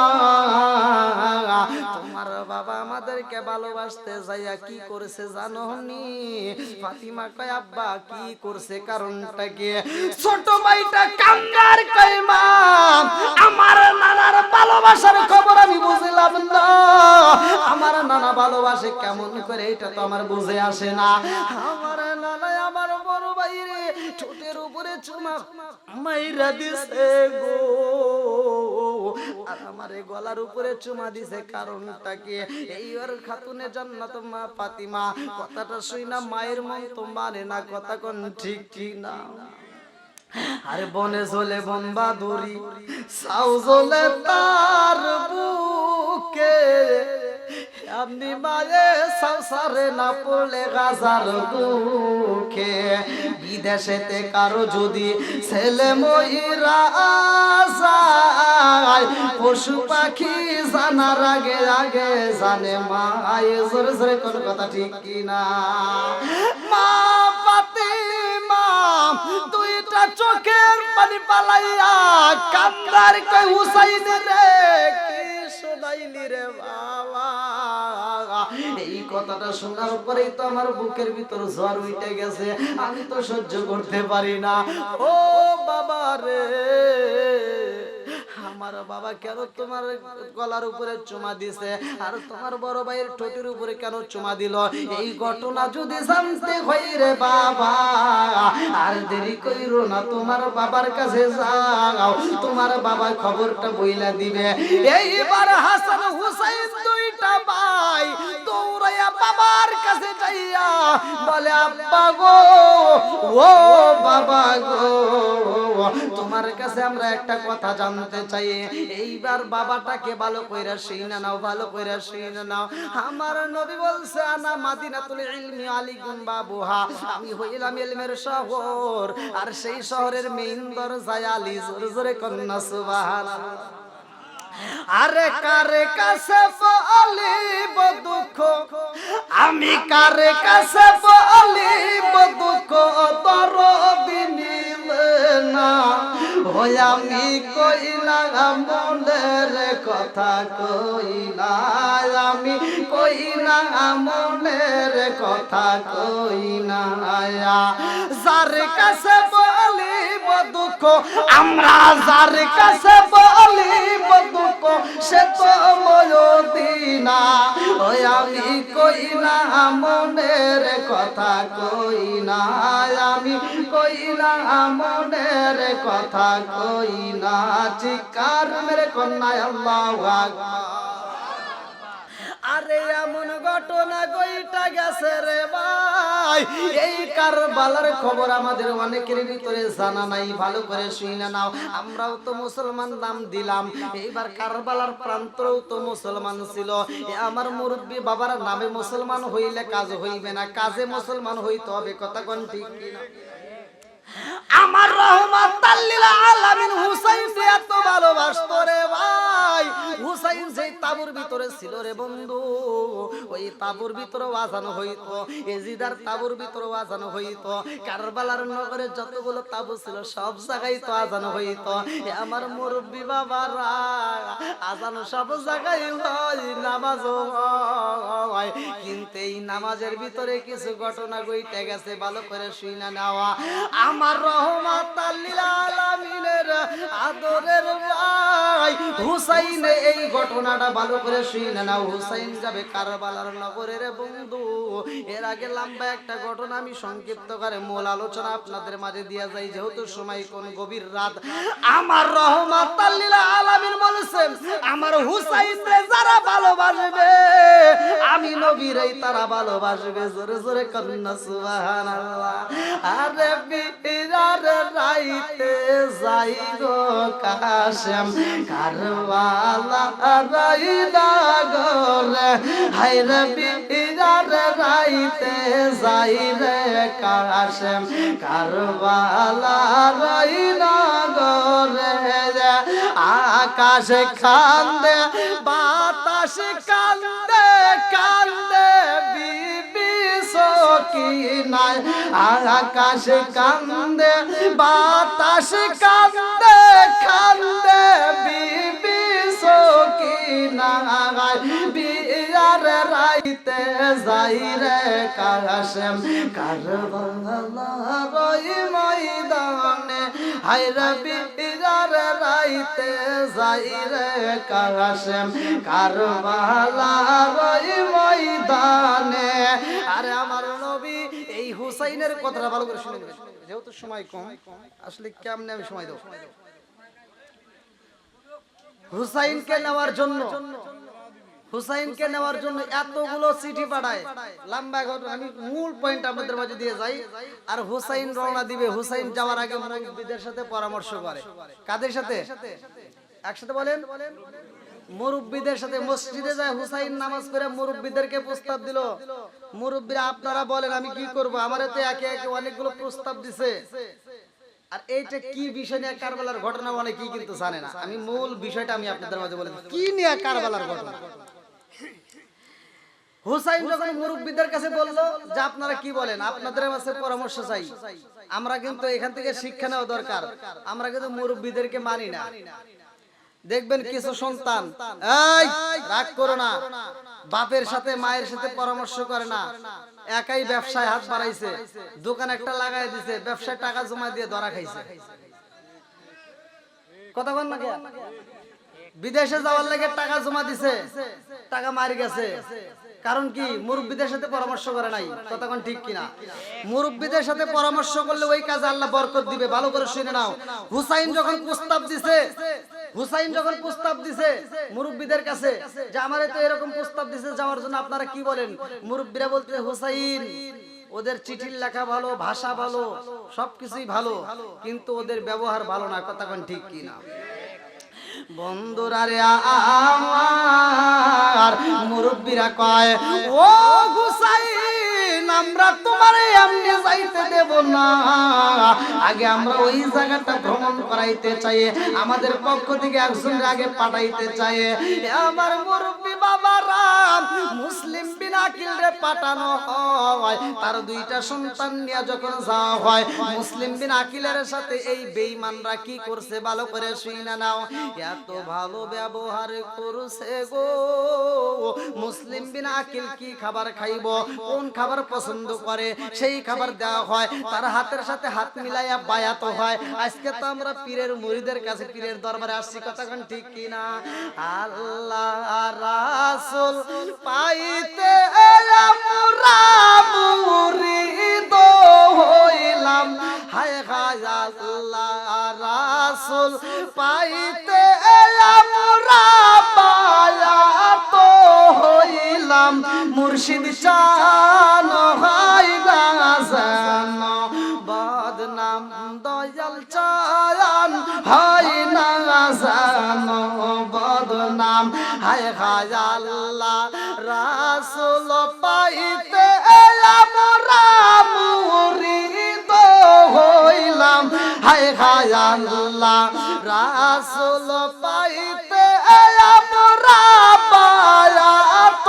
তোমার বাবা আমাদেরকে ভালোবাসতে যাইয়া কি করেছে জানো নি ফাতিমা কয় আব্বা কি করছে কারণটা কি ছোট ভাইটা কান্দে আর কয় মা আমার নানার ভালোবাসার খবর আমি বুঝলাম না আমার নানা ভালোবাসে কেমন করে এটা তো আমার বুঝে আসে না আমার নানা আমার বড় ভাইরে ঠোঁটের উপরে চুমা মাইরা দিছে গো আর আমার গলার উপরে চুমা দিছে কারণটা কি এই ওর খাতুনে জান্নাত মা ফাতিমা কথাটা শুই না মায়ের মন তো মানে না কথা কোন ঠিক কি না আরে বনে জ্বলে বন বাদুরি সাউ জ্বলে তার বুকে আপনি মায়ে সংসারে না পড়লে গাজার দুঃখে বিদেশেতে কারো যদি ছেলে ময়রা যায় পশু পাখি জানার আগে আগে জানে মায়ে জোরে জোরে কোন কথা ঠিক কিনা মা ফাতিমা দুইটা চোখের পানি পালাইয়া কান্দার কই হুসাইন রে কি শোনাইলি রে বাবা এই কথাটা শোনার পরেই তো আমার বুকের ভিতর জ্বর উঠে গেছে আমি তো সহ্য করতে পারি না ও বাবা রে আমার বাবা কেন তোমার গলার উপরে চুমা দিছে আর তোমার বড় ভাইয়ের ঠোঁটের উপরে কেন চুমা দিল এই ঘটনা যদি জানতে হয় রে বাবা আর দেরি কইরো না তোমার বাবার কাছে যাও তোমার বাবা খবরটা বইলা দিবে এইবার হাসান হুসাইন দুইটা ভাই দৌড়াইয়া বাবার কাছে যাইয়া বলে আব্বা গো ও বাবা গো তোমার কাছে আমরা একটা কথা জানতে চাই এইবার বাবাটাকে ভালো কইরা শুইনা নাও ভালো কইরা শুইনা নাও আমার নবী বলছে আনা মাদিনাতুল ইলমি আলিকুম বাবুহা আমি হইলাম ইলমের শহর আর সেই শহরের মেইন দরজায় আলী জোরে জোরে কন্না সুবহানাল্লাহ আরে কারে কাছে বলিব দুঃখ আমি কারে কাছে বলিব দুঃখ দরদি নিলে না ওই আমি কইলা মনের কথা কইলা আমি কইলা মনের কথা কইলা যার কাছে বলিব দুঃখ আমরা যার কাছে বলিব দুঃখ সে তো ময়দিনা ওই আমি কইলা মনের কথা কইলা আমি কইলা মনের কথা কইলা চিকার মেরে কন্যা আল্লাহু আকবার আরে এমন ঘটনা গইটা গেছে রে ভাই, এই কারবালার খবর আমাদের অনেকের ভিতরে জানা নাই, ভালো করে শুনে নাও। আমরাও তো মুসলমান নাম দিলাম, এইবার কারবালার প্রান্তরেও তো মুসলমান ছিল। আমার মুরব্বী বাবার নামে মুসলমান হইলে কাজ হইবে না, কাজে মুসলমান হইতে হবে, কথা কোন ঠিক কিনা? আমার রহমাতাল লিল আলামিন হুসাইন এত ভালোবাসতো রে ভাই। হুসাইন যেই তাবুর ভিতরে ছিল রে বন্ধু, ওই তাবুর ভিতরে আজান হইতো, এজিদার তাবুর ভিতরে আজান হইতো, কারবালার নগরে যতগুলো তাবু ছিল সব জায়গায় তো আজান হইতো। আমার মুরব্বী বাবারা আজান সব জায়গায় হয়, নামাজও হয়, কিন্তু এই নামাজের ভিতরে কিছু ঘটনা ঘটে গেছে, ভালো করে শুনে নেওয়া। আমার রহমাতাল লিল আলামিনের আদরের ভাই হুসাইন এই ঘটনাটা ভালো করে শুনে নাও। হুসাইন যাবে কারবালার নগরের বন্ধু। এর আগে লম্বা একটা ঘটনা আমি সংক্ষিপ্ত করে মূল আলোচনা আপনাদের মাঝে দিয়া যাই, যেহেতু সময় কোন গভীর রাত। আমার রহমাতাল লিল আলামিন বলেছেন, আমার হুসাইনকে যারা ভালোবাসবে আমি নবীরই তারা ভালোবাসবে। জোরে জোরে কন্না সুবহানাল্লাহ। আরে বিরার রাইতে যাই গো কাশেম কারবালা রাইলা গরে, হায়রে বিরার রাইতে যাই রে কাশেম কারবালা রাইলা গরে। আকাশ কান্দে বাতাস কান্দে কান্দে বিবি সকিনায়, আকাশ কান্দে বাতাস কান্দে কান্দে বিবি সকিনায়, বিয়ার রাইতে যাই রে কাশেম কারবালা রই ময়দানে, হায়রে বিয়ার রাইতে যাই রে কাশেম কারবালা রই ময়দানে। আরে আমার নবী এই হুসাইনের কথাটা ভালো করে শুনে নেবেন, যেহেতু সময় কম, আসলে কেমনে আমি সময় দেব। হুসাইনকে নেওয়ার জন্য হুসাইনকে নেওয়ার জন্য এতগুলো চিঠি পাঠায়, লম্বা ঘটনা, আমি মূল পয়েন্ট আপনাদের মাঝে দিয়ে যাই। আর হুসাইন রওনা দিবে, হুসাইন যাওয়ার আগে মুরব্বিদের সাথে পরামর্শ করে। কাদের সাথে? একসাথে বলেন, মুরব্বিদের সাথে। মসজিদে যায় হুসাইন নামাজ পড়ে মুরব্বিদেরকে প্রস্তাব দিল, মুরব্বিরা আপনারা বলেন আমি কি করব, আমারে তো একে একে অনেকগুলো প্রস্তাব দিছে। আর এইটা কি বিষয় নিয়ে কারবালার ঘটনা অনেকেই কিন্তু জানে না। আমি মূল বিষয়টা আমি আপনাদের মাঝে বলে দিই, কি নিয়ে কারবালার ঘটনা। হুসাইন যখন মুরব্বিদের কাছে বলল যে আপনারা কি বলেন, আপনাদের কাছে পরামর্শ চাই, আমরা কিন্তু এখান থেকে শিক্ষা নেওয়া দরকার, আমরা কিন্তু মুরব্বিদেরকে মানি না। দেখবেন কিছু সন্তান এই রাগ করো না, বাপের সাথে মায়ের সাথে পরামর্শ করে না, একাই ব্যবসায় হাত বাড়াইছে, দোকান একটা লাগাই দিছে, ব্যবসায় টাকা জমা দিয়ে ধরা খাইছে। কথা বল না, বিদেশে যাওয়ার লাগে টাকা জমা দিছে, টাকা মারি গেছে। কারণ কি? মুরব্বিদের সাথে পরামর্শ করে নাই। কথা কোন ঠিক কিনা? মুরব্বিদের সাথে পরামর্শ করলে ওই কাজে আল্লাহ বরকত দিবে। ভালো করে শুনে নাও। হুসাইন যখন প্রস্তাব দিছে মুরব্বিদের কাছে যে আমারে তো এরকম প্রস্তাব দিছে যাওয়ার জন্য, আপনারা কি বলেন? মুরব্বিরা বলতে, হুসাইন ওদের চিঠির লেখা ভালো, ভাষা ভালো, সবকিছুই ভালো, কিন্তু ওদের ব্যবহার ভালো না। কথা কোন ঠিক কিনা? বন্ধুরা রে আমার মুরব্বিরা কয়, ও হুসাইন আমরা তোমারে এমনি যাইতে দেব না, আগে আমরা ওই জায়গাটা ভ্রমণ করাইতে চাই, আমাদের পক্ষ থেকে একজনের আগে পাঠাইতে চাই। আমার মুরব্বি বাবারা মুসলিম বিন আকিল রে পাঠানো হয়, তার দুইটা সন্তান নিয়ে যখন যাওয়া হয়, মুসলিম বিন আকিলের সাথে এই বেঈমানরা কি করছে ভালো করে শুইনা নাও। এত ভালো ব্যবহার করছে গো। মুসলিম বিন আকিল কি খাবার খাইব, কোন খাবার পছন্দ করে সেই খাবার দেওয়া হয়, তার হাতের সাথে হাত মিলাইয়া বায়াত হয়। আজকে তো আমরা পীরের মুরিদের কাছে, পীরের দরবারে আসছি, কথা কোন ঠিক কিনা? আল্লাহ রাসূল পাইতে আমরা মুরিদ হইলাম, হায় হায় আল্লাহ রাসূল পাইতে আমরা বায়াত হইলাম। হইলাম মুর্শিদ চান হয় না জানো বদনাম দয়াল চান হয় না জানো বদনাম হায় হায় আল্লাহ রাসূল পাইতে আমরা মুরিদ হইলাম হায় হায় আল্লাহ রাসূল পাইতে আমরা বায়াত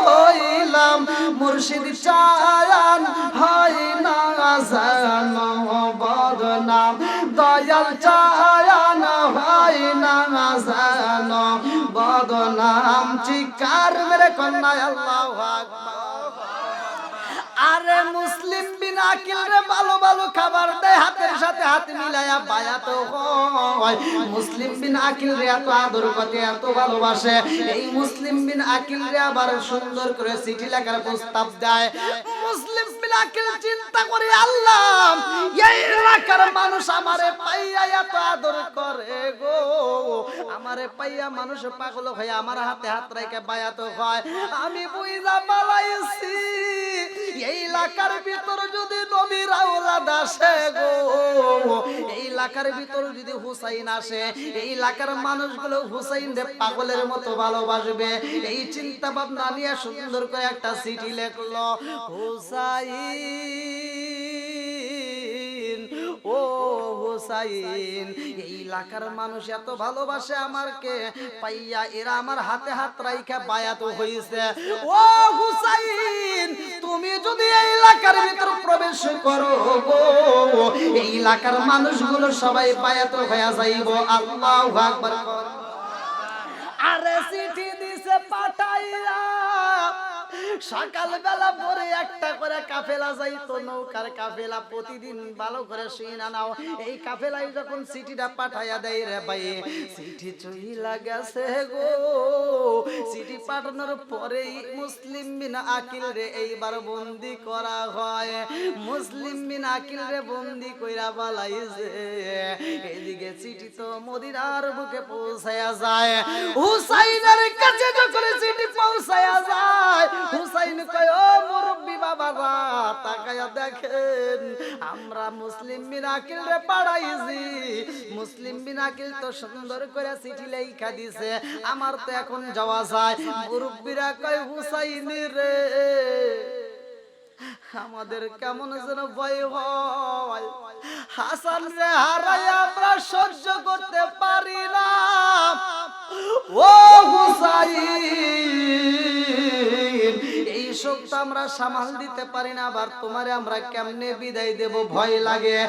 হইলাম মুর্শিদ চান হয় না জানো বদনাম দয়াল চান হয় না জানো বদনাম চিকার মেরে কন্যা আল্লাহু আকবার। আরে মুসলিম বিন আকিল রে ভালো ভালো খাবার দেয় হাতের সাথে হাত মিলায়া বায়াত হয়। মুসলিম বিন আকিল রে এত আদর করে এত ভালোবাসে। এই মুসলিম বিন আকিল রে আবার সুন্দর করে চিঠি লেখার প্রস্তাব দেয়। মুসলিম বিন আকিল চিন্তা করে আল্লাহ এই এলাকার মানুষ আমারে পাইয়া এত আদর করে গো, আমারে পাইয়া মানুষ পাগল হয়ে আমার হাতে হাত রেখে বায়াত হয়। আমি বুইলা মালাইছি এই এলাকার ভিতর যদি নবীর আওলাদ আসে গো, এই এলাকার ভিতর যদি হুসাইন আসে, এই এলাকার মানুষগুলো হুসাইন রে পাগলের মতো ভালোবাসবে। এই চিন্তা ভাবনা নিয়ে সুন্দর করে একটা চিঠি লিখলো। হুসাইন ও হুসাইন এই এলাকার মানুষ এত ভালোবাসে আমারকে পাইয়া, এরা আমার হাতে হাত রাইখা বায়াত হইছে। ও হুসাইন তুমি যদি এই এলাকার ভিতর প্রবেশ করো গো, এই এলাকার মানুষগুলো সবাই বায়াত হয়ে যাইব। আল্লাহু আকবার। আরে চিঠি দিছে পাঠাইয়া সকালবেলা পরে একটা করে কাফেলা যাইতো, নৌকার কাফেলা প্রতিদিন ভালো করে শুইনা নাও। এই কাফেলাই যখন চিঠিটা পাঠাইয়া দেয় রে ভাই, চিঠি চইলা গেছে গো। চিঠি পাঠানোর পরেই মুসলিম বিন আকিল রে এইবার বন্দি করা হয়। মুসলিম বিন আকিল রে বন্দি কইরা বালাইছে। এদিকে চিঠি তো মদিনার বুকে পৌঁছায়া যায়। হুসাইনের কাছে যখন চিঠি পৌঁছায়া যায়, হুসাইন কয় ও মুরব্বি বাবারা তাকায়া দেখেন আমরা মুসলিম বিন আকিল রে পাঠাইছি। মুসলিম বিন আকিল তো সুন্দর করে চিঠি লেখা দিছে, আমার তো এখন যাওয়া যায়। মুরব্বিরা কয় হুসাইন রে আমাদের কেমন যেন ভয় হয়, হাসান রে হারাই আমরা সহ্য করতে পারি না। ও হুসাইন এই শোকটা আমরা সামাল দিতে পারি না, আবার তোমারে আমরা কেমনে বিদায় দেব ভয় লাগে।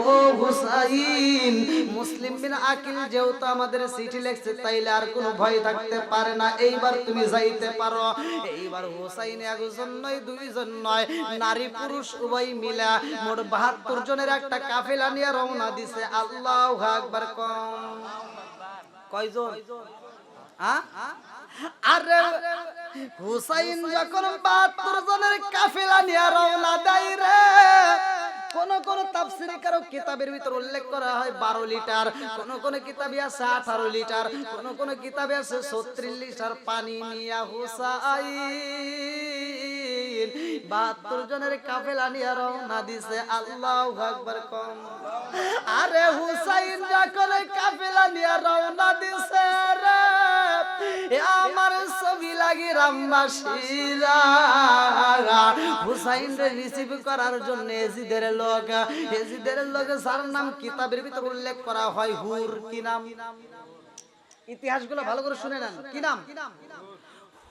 ও হুসাইন মুসলিম বিন আকিল যেহেতু আমাদের চিঠি লিখছে তাইলে আর কোনো ভয় থাকতে পারে না, এইবার তুমি যাইতে পারো। এইবার হুসাইন একজন নয় দুইজন নয়, নারী পুরুষ উভয় মিলা মোট ৭২ জনের একটা কাফেলা নিয়ে রওনা দিছে। আল্লাহু আকবার। কয়জন? আরে হুসাইন যখন ৭২ জনের কাফেলা নিয়ে রওনা দেয় রে, কোন কোন তাফসীরে কারো কিতাবের ভিতর উল্লেখ করা হয় 12 লিটার, কোন কোন কিতাবে আছে 18 লিটার, কোন কোন কিতাবে আছে 36 লিটার পানি নিয়া হুসাইন ৭২ জনের কাফেলা নিয়ে রওনা দিছে। আল্লাহু আকবার। কম আরে হুসাইন যখন কাফেলা নিয়ে রওনা দিছে রে, আমার ছবি লাগি রামবাসীরা হুসাইন রে রিসিভ করার জন্য এজিদের লোক যার নাম কিতাবের ভিতর উল্লেখ করা হয় হুর। কি নাম? ইতিহাসগুলো ভালো করে শুনে নেন। কি নাম?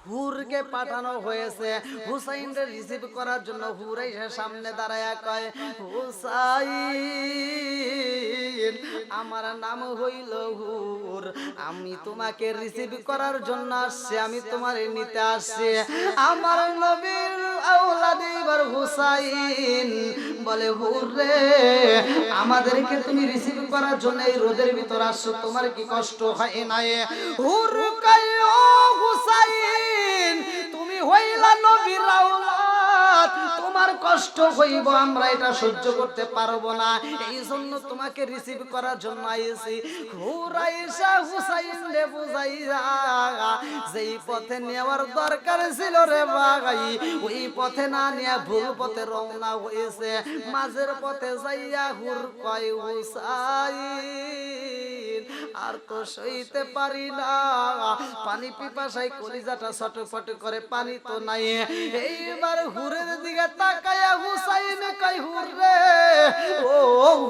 হুরকে পাঠানো হয়েছে হুসাইন রে রিসিভ করার জন্য। হুর এসে সামনে দাঁড়ায়া কয় হুসাইন আমার নাম হইল হুর, আমি তোমাকে রিসিভ করার জন্য আসছি, আমি তোমারে নিতে আসছি। আমার নবীর আওলাদ এবার হুসাইন বলে হুর রে আমাদেরকে তুমি রিসিভ করার জন্য এই রোদের ভিতর আসছো, তোমার কি কষ্ট হয় না? হুর কয় ও হুসাইন তুমি হইলা নবীর আওলাদ, তোমার কষ্ট কষ্ট হইব, আমরা এটা সহ্য করতে পারবো না। এই জন্য তোমাকে রিসিভ করার জন্য আইছি। হুরাইশা হুসাইন রে বুঝাইয়া যেই পথে নেওয়ার দরকার ছিল রে ভাই, ওই পথে না নিয়ে ভুল পথে রওনা হয়েছে। মাঝের পথে যাইয়া হুর কয় হুসাইন আর তো সইতে পারি না, পানি পিপাসায় কলিজাটা ছটফট করে, পানি তো নাই। এইবার হুরের দিকে তাকায়া হুসাইন কয় হুর রে ও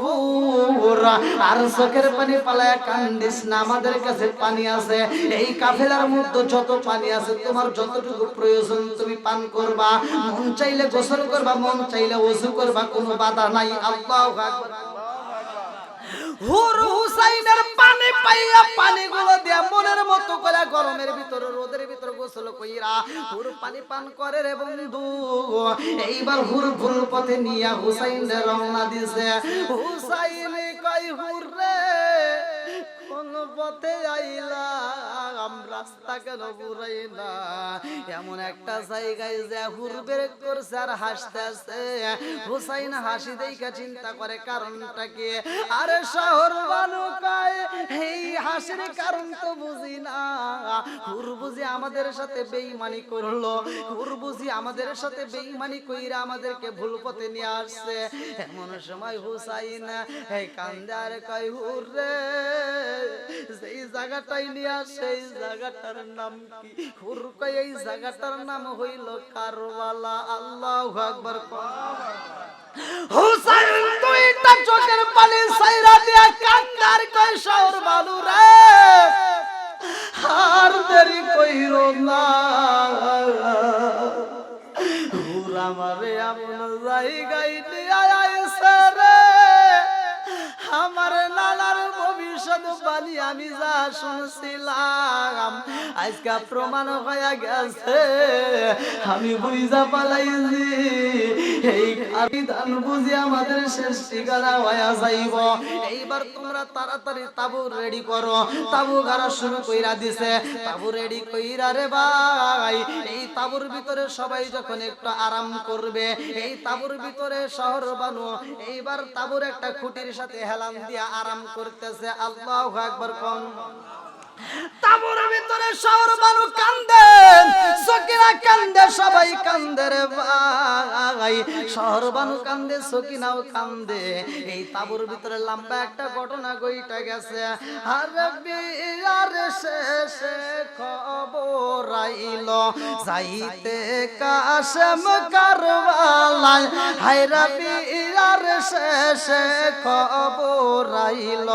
হুর, আর চোখের পানি পালায়া কান্দিস না, আমাদের কাছে পানি আছে। এই কাফেলার মধ্যে যত পানি আছে তোমার যতটুকু প্রয়োজন তুমি পান করবা, মন চাইলে গোসল করবা, মন চাইলে ওযু করবা, কোনো বাধা নাই। আল্লাহু আকবার। হুর হুসাইনের পানি পাইয়া পানিগুলো দিয়া মনের মতো করে গরমের ভিতর রোদের ভিতর গোসল কইরা হুর পানি পান করে রে বন্ধু। এইবার হুর ভুল পথে নিয়া হুসাইন রে রওনা দিছে। হুসাইন কই হুর রে কোন পথে আইলাম, রাস্তা কেন ঘুরাই না? এমন একটা জায়গায় যে হুর বের করছে আর হাসতেছে। হুসাইন হাসি দেখা চিন্তা করে কারণটা কি? আরে শহর বানু কয় এই হাসির কারণ তো বুঝি না। হুর বুঝি আমাদের সাথে বেঈমানি করলো, হুর বুঝি আমাদের সাথে বেঈমানি কইরা আমাদেরকে ভুল পথে নিয়ে আসছে। এমন সময় হুসাইন এই কান্দে আর কয় হুর রে সেই জায়গাটাই নিয়ে আসে, এই জায়গাটার নাম কি? হুর কয় এই জায়গাটার নাম হইল কারবালা। আল্লাহু আকবার। হুসাইন দুইটা চোখের পানি ছাইরা দিয়া কান্দার কয় শহর বানু রে আর দেরি কইরো না, হুর আমারে এমন জায়গায় নিয়ে আইছে রে, আমার নানার ভবিষ্যৎবাণী আমি যা শুনছিলাম আজকে প্রমাণ হয়ে গেছে। আমি বুঝা পালাইছি এই বিধান বুঝি আমাদের শেষ ঠিকানা হয়ে যাইব। এইবার তোমরা তাড়াতাড়ি তাবু রেডি করো। তাবু গাড়া শুরু কইরা দিছে। তাবু রেডি কইরা রে ভাই এই তাবুর ভিতরে সবাই যখন একটু আরাম করবে, এই তাবুর ভিতরে শহর বানু এইবার তাবুর একটা খুঁটির সাথে হেলান দিয়া আরাম করতেছে। আল্লাহু আকবার। কোন তাবুর ভিতরে শহর বানু কান্দে, সকিনা কান্দে, সবাই কান্দে রে ভাই। শহর বানু কান্দে, সকিনাও কান্দে। এই তাবুর ভিতরে লম্বা একটা ঘটনা ঘইটা গেছে। আর বিয়ার শেষে খবর আইল যাইতে কাশেম কারবালায়। হায়রা বিয়ার শেষে খবর আইল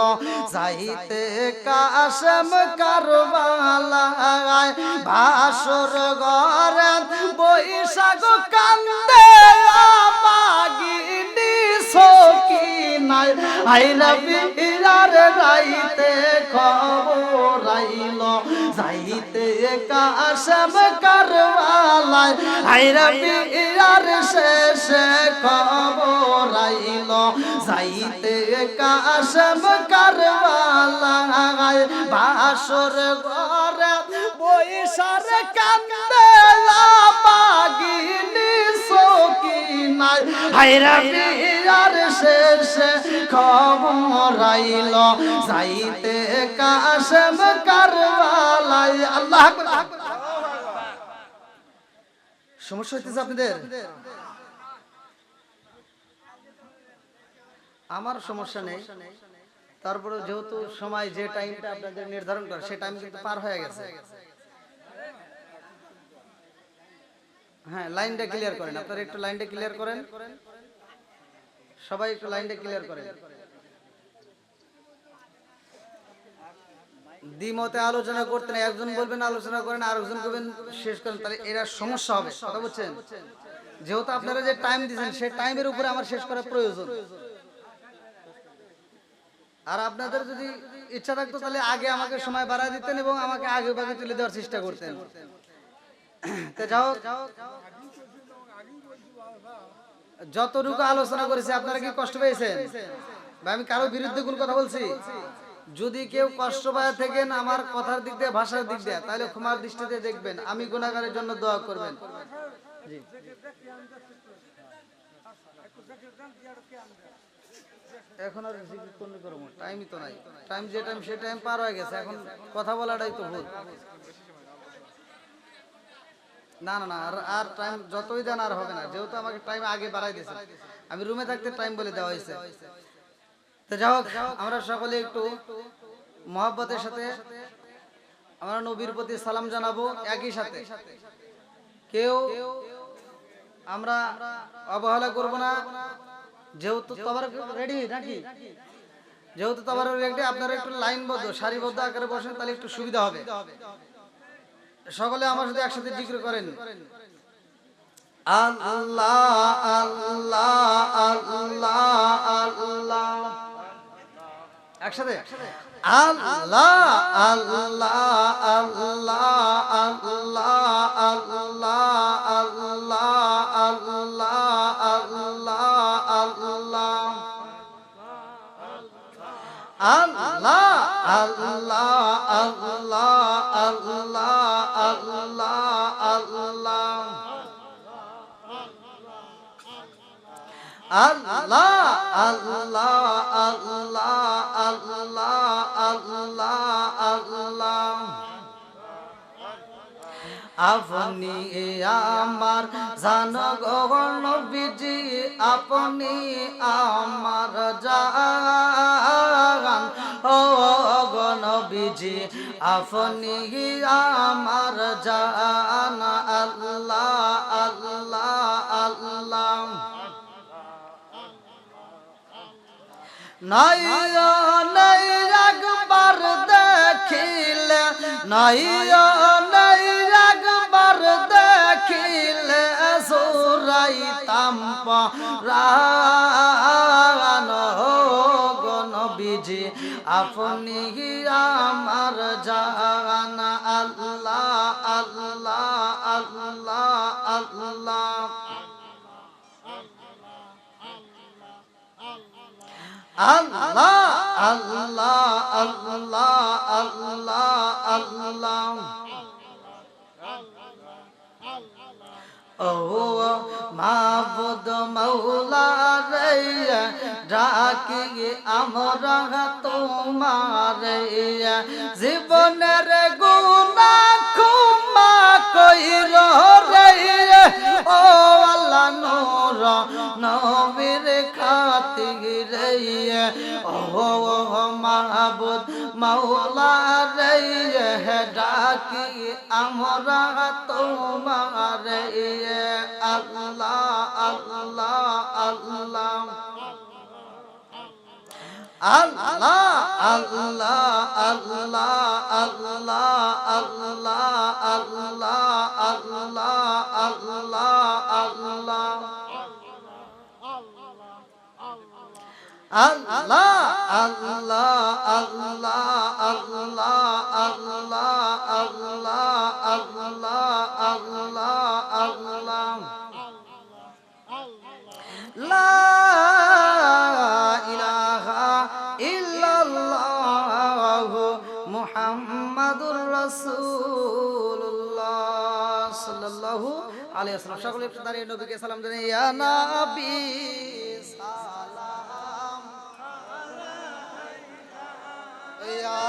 যাইতে কাশেম কারবালায়। ভাসুর ঘরে বৈশাখ কান্দে মাগিনী সকিনায়। হায়রা বিয়ার রাইতে খবর আইল যাইতে কাশেম কারবালায়। হায়রা বিয়ার শেষে খবর আইল যাইতে কাশেম কারবালায়। ভাসুর ঘরে বৈশাখ কান্দে মাগিনী সকিনায়। হায়রা বিয়ার শেষে খবর আইল যাইতে কাশেম কারবালায়। আল্লাহু আকবার। সমস্যা হইতেছে আপনাদের? আমার সমস্যা নেই, তারপরে যেহেতু সময় যে টাইমটা আপনাদের নির্ধারণ করে সে টাইম কিন্তু পার হয়ে গেছে। হ্যাঁ, লাইনটা ক্লিয়ার করেন। আপনারা একটু লাইনটা ক্লিয়ার করেন, সবাই একটু লাইনটা ক্লিয়ার করেন। দ্বিমতে আলোচনা করতে না, একজন বলবেন আলোচনা করেন, আরেকজন বলবেন শেষ করেন, তাহলে এরা সমস্যা হবে। কথা বুঝছেন? যেহেতু আপনারা যে টাইম দিয়েছেন সেই টাইমের উপরে আমার শেষ করা প্রয়োজন। আর আপনাদের যদি ইচ্ছা থাকতো তাহলে আগে আমাকে সময় বাড়া দিতেন এবং আমাকে আগে ভাগে তুলে দেওয়ার চেষ্টা করতেন। যাও, যতটুকু আলোচনা করেছি আপনারা কি কষ্ট পেয়েছেন? আমি কারো বিরুদ্ধে কোন কথা বলছি? যদি কেউ কষ্ট পায় থাকেন আমার কথার দিক দিয়ে, ভাষার দিক দিয়ে, তাহলে ক্ষমার দৃষ্টিতে দেখবেন, আমি গুনাহগারের জন্য দোয়া করবেন। জি এখন আর জিকির কোন করবো, টাইমই তো নাই। টাইম যে টাইম সে টাইম পার হয়ে গেছে, এখন কথা বলাটাই তো ভুল। না না না, আর টাইম যতই দেন আর হবে না, যেহেতু আমাকে টাইম আগে বাড়াই দিয়েছে। আমি রুমে থাকতে টাইম বলে দেওয়া হয়েছে। তো যাই হোক, আমরা সকলে একটু মহব্বতের সাথে আমরা নবীর প্রতি সালাম জানাবো। একই সাথে কেউ আমরা অবহেলা করব না। যেহেতু তবার রেডি নাকি, যেহেতু তবার রেডি, আপনারা একটু লাইনবদ্ধ সারিবদ্ধ আকারে বসেন, তাহলে একটু সুবিধা হবে। সকলে আমার সাথে একসাথে জিকির করেন, আল্লাহ আল্লাহ আল্লাহ আল্লাহ, একসাথে আল্লাহ আল্লাহ আল্লাহ আল্লাহ আল্লাহ আল্লাহ আল্লাহ আল্লাহ আল্লাহ আল্লাহ আল্লাহ আল্লাহ আল্লাহ আল্লাহ আল্লাহ আল্লাহ আল্লাহ আল্লাহ। আপনি আমার জান গো নবীজি, আপনি আমার জান ও গো নবীজি, আপনি আমার জান। আল্লাহ আল্লাহ আল্লাহ নয়নে একবার দেখিলে, নয়নে একবার দেখিলে সুরাইতাম পরাণ গো নবীজি, আপনি আমার জান। আল্লাহ আল্লাহ আল্লাহ আল্লাহ আল্লাহ আল্লাহ আল্লাহ আল্লাহ আল্লাহ। ও মাবুদ মৌলা রে, ডাকি আমরা তোমারে, জীবনের গুনাহ ক্ষমা কইর রে, ও আল্লাহ নূর নবীর খাতিরে, ও মাবুদ মৌলা রে, ডাকি আমরা তোমারে। আল্লাহ আল্লাহ আল্লাহ আল্লাহ আল্লাহ আল্লাহ আল্লাহ আল্লাহ আল্লাহ আল্লাহ আল্লাহ আল্লাহ আল্লাহ আল্লাহ আল্লাহ আল্লাহ আল্লাহ আল্লাহ আল্লাহ লা ইলাহা ইল্লাল্লাহু মুহাম্মাদুর রাসূলুল্লাহ সাল্লাল্লাহু আলাইহি ওয়াসাল্লাম। সকলে একটু দাঁড়িয়ে নবীকে সালাম দেন। ইয়া নবী সালাম, ইয়া